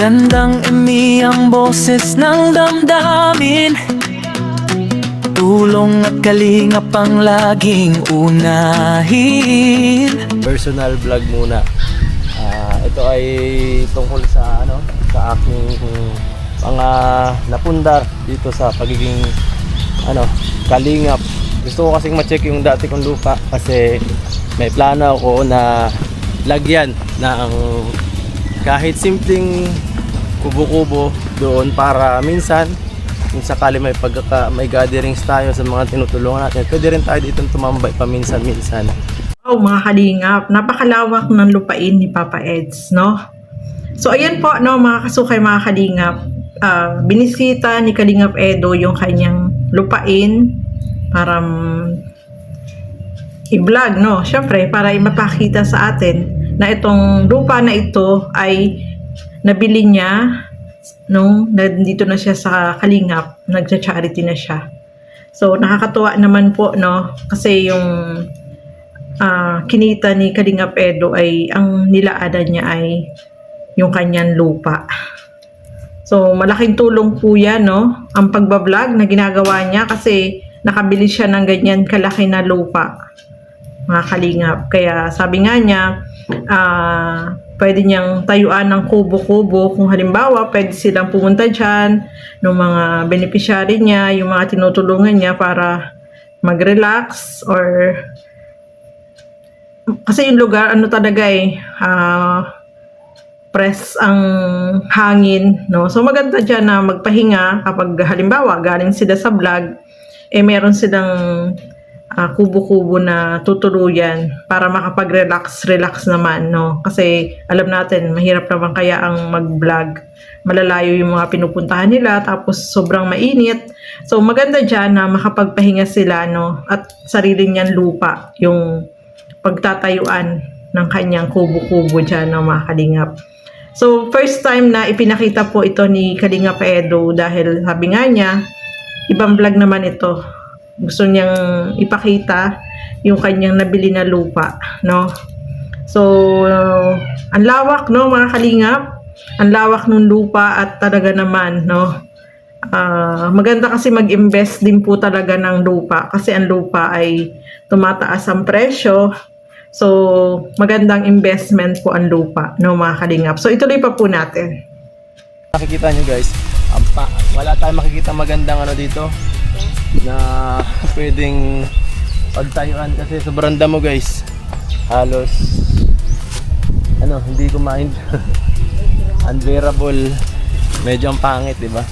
Magandang ang boses ng damdamin, tulong at kalingap ang laging unahin. Personal vlog muna. Ito ay tungkol sa sa aking mga napundar dito sa pagiging kalingap. Gusto ko kasing ma-check yung dati kong lupa kasi may plano ako na lagyan ng kahit simpleng kubo-kubo doon para minsan kung sakali may gatherings tayo sa mga tinutulungan natin, pwede rin tayo dito tumambay paminsan-minsan. Oh, mga kalingap, napakalawak ng lupain ni Papa Eds, no? So ayan po, no, mga kasukay, mga kalingap, binisita ni Kalingap Edo yung kanyang lupain para i-vlog, no? Syempre, para mapakita sa atin na itong lupa na ito ay nabili niya nung nandito na siya sa Kalingap, nagcha-charity na siya. So nakakatuwa naman po, no? Kasi yung kinita ni Kalingap Edo ay ang nilaadan niya ay yung kanyang lupa. So malaking tulong po yan, no? Ang pagbablog na ginagawa niya kasi nakabili siya ng ganyan kalaki na lupa, mga kalingap. Kaya sabi nga niya, pwede niyang tayuan ng kubo-kubo. Kung halimbawa, pwede silang pumunta dyan ng mga beneficiary niya, yung mga tinutulungan niya para mag-relax or kasi yung lugar, talaga press ang hangin, no? So maganda dyan na magpahinga kapag halimbawa galing sila sa vlog, meron silang kubo-kubo na tutuluyan para makapag-relax naman, no? Kasi alam natin, mahirap naman kaya ang mag-vlog. Malalayo yung mga pinupuntahan nila, tapos sobrang mainit. So maganda dyan na makapagpahinga sila, no? At sarili niyang lupa, yung pagtatayuan ng kanyang kubo-kubo dyan, no, mga kalingap. So first time na ipinakita po ito ni Kalingap Edo dahil sabi nga niya, ibang vlog naman ito. Gusto niyang ipakita yung kanyang nabili na lupa, no? So, ang lawak, no, mga kalingap? Ang lawak ng lupa at talaga naman, no? Maganda kasi mag-invest din po talaga ng lupa kasi ang lupa ay tumataas ang presyo. So, magandang investment po ang lupa, no, mga kalingap? So, ituloy pa po natin. Makikita nyo guys, wala tayong makikita magandang dito na pwedeng pagtayuan kasi sobrang damo guys. Halos hindi kumain. Unbearable. Medyo ang pangit, di ba?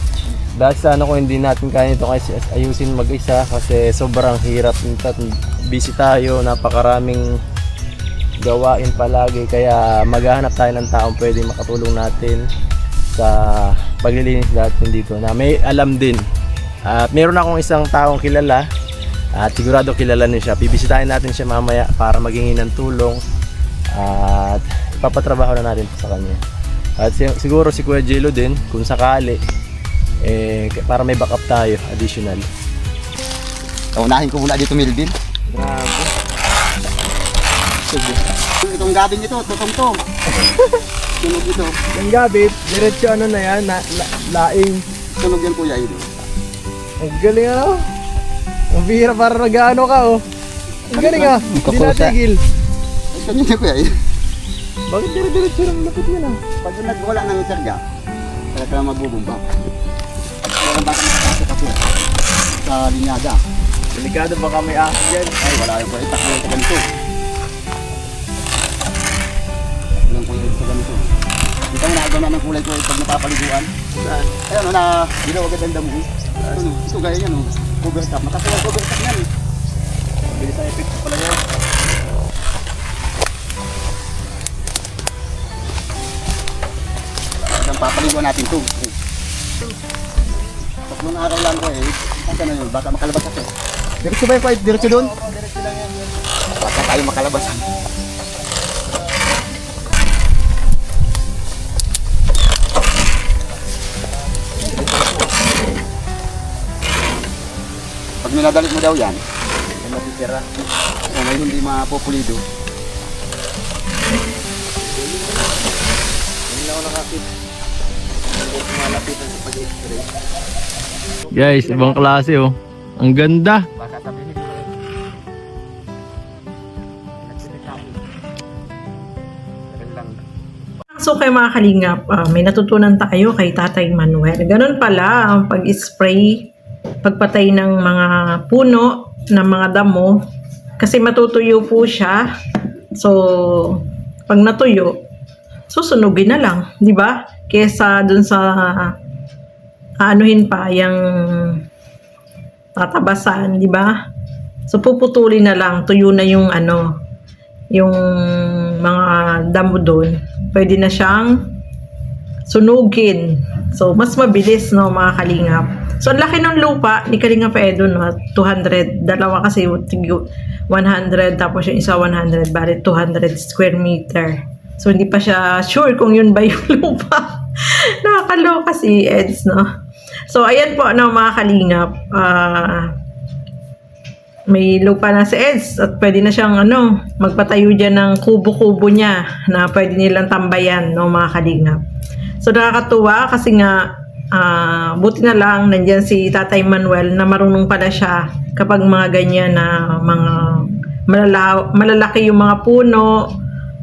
Dahil sa kung hindi natin kaya ito kasi ayusin mag-isa kasi sobrang hirap. Busy tayo, napakaraming gawain palagi kaya maghahanap tayo ng taong pwedeng makatulong natin sa paglilinis natin dito na may alam din. At meron akong isang taong kilala at sigurado kilala niyo siya. Bibisitahin natin siya mamaya para maghingi ng tulong at ipapatrabaho na natin sa kanya. At siguro si Kuya Jello din kung sakali para may backup tayo additional. Unahin ko muna dito, Melvin. Grabe. Itong gabing ito, tutong-tong. Tunog ito. Yung gabi, diretso na yan, laing. Tunog yan, Kuya Ido. Ang galing Ang bihira para nag-ano ka Ang galing hindi natigil. Ay, kanyo na, Kuya Ido. Bakit diretso lang lapit yan Pag nagwala ng sarga, talaga lang magbubumba. Walang baka makapasok ako sa linyada. Delikado baka may ahas dyan. Ay, wala yung Kuya Ido. Takbo yung sa ganito. Walang Kuya Ido sa ganito. Kita mo nakagawa na ng kulay ko pag napapaliguan. Saan? Ayun, dilaw agad ang damo. Ito gaya yan, cover top. Matasalang cover top yan. Bilis ang effect pala yan. Hanggang papaliguan natin ito. Tatlong araw lang ko Saan na yun? Baka makalabas ako. Diretso ba yung fight? Diretso doon? Diretso lang yan. Baka tayo makalabas. Pag minadalik mo daw yan, May matitira. o may hindi mapupulido. Hindi na ako nakakit. malapitan sa pag-spray. Guys, ibang klase oh. Ang ganda. Baka sabihin ko. Lang. So kay mga kalingap, may natutunan tayo kay Tatay Manuel. Ganun pala ang pag-spray, pagpatay ng mga puno, ng mga damo. Kasi matutuyo po siya. So, pag natuyo, susunugin na lang, di ba? Kesa dun sa aanuhin pa yung tatabasan, di ba? So, puputulin na lang, tuyo na yung yung mga damo doon. Pwede na siyang sunugin. So, mas mabilis, no, mga kalingap. So, ang laki ng lupa ni Kalingap Edo, no, 200, dalawa kasi 100, tapos yung isa 100, bali 200 square meter. So, hindi pa siya sure kung yun ba yung lupa. Nakakaloka si Eds, no? So, ayan po, no, mga kalingap. May lupa na si Eds at pwede na siyang magpatayo dyan ng kubo-kubo niya na pwede nilang tambayan, no, mga kalingap. So, nakakatuwa kasi nga buti na lang nandyan si Tatay Manuel na marunong pala siya kapag mga ganyan na mga malalaki yung mga puno,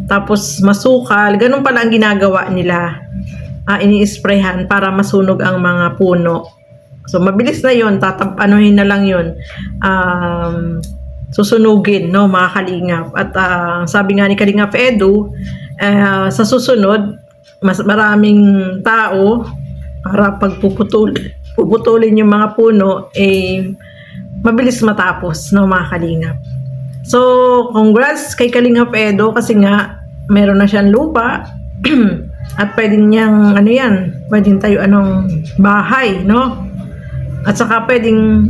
tapos masukal, ganun pala ang ginagawa nila. Ini-sprayhan para masunog ang mga puno. So, mabilis na yun. Anuhin na lang yun. Susunugin, no, mga kalingap. At sabi nga ni Kalingap Edu, sa susunod, mas maraming tao para pag puputulin yung mga puno, mabilis matapos, no, mga kalingap. So, congrats kay Kalingap Edu kasi nga, meron na siyang lupa. At pwede niyang, pwedeng tayo bahay, no? At saka pwedeng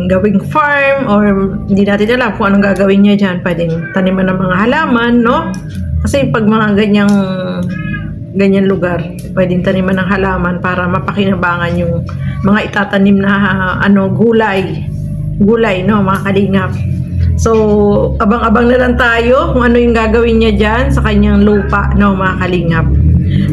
gawing farm or hindi natin alam kung anong gagawin niya dyan. Pwedeng taniman ng mga halaman, no? Kasi pag mga ganyan lugar, pwedeng taniman ng halaman para mapakinabangan yung mga itatanim na gulay, no, mga kalingap. So, abang-abang na lang tayo kung ano yung gagawin niya dyan sa kanyang lupa, no, mga kalingap.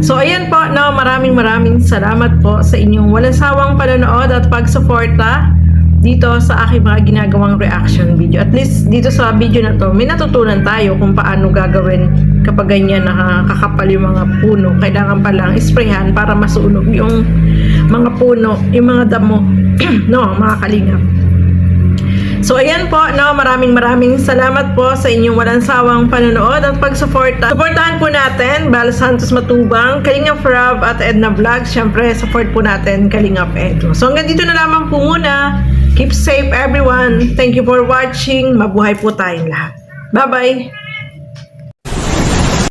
So, ayan po, no, maraming salamat po sa inyong walang sawang panonood at pagsuporta dito sa aking mga ginagawang reaction video. At least dito sa video na to, may natutunan tayo kung paano gagawin kapag ganyan nakakapal yung mga puno. Kailangan palang isprayhan para masunog yung mga puno, yung mga damo, no, mga kalingap. So, ayan po, no, maraming salamat po sa inyong walang sawang panonood at pagsuporta. Supportahan po natin Bal Santos Matubang, Kalingap Rob at Edna Vlogs. Siyempre, support po natin Kalingap Edu. So, hanggang dito na lamang po muna. Keep safe everyone. Thank you for watching. Mabuhay po tayong lahat. Bye-bye!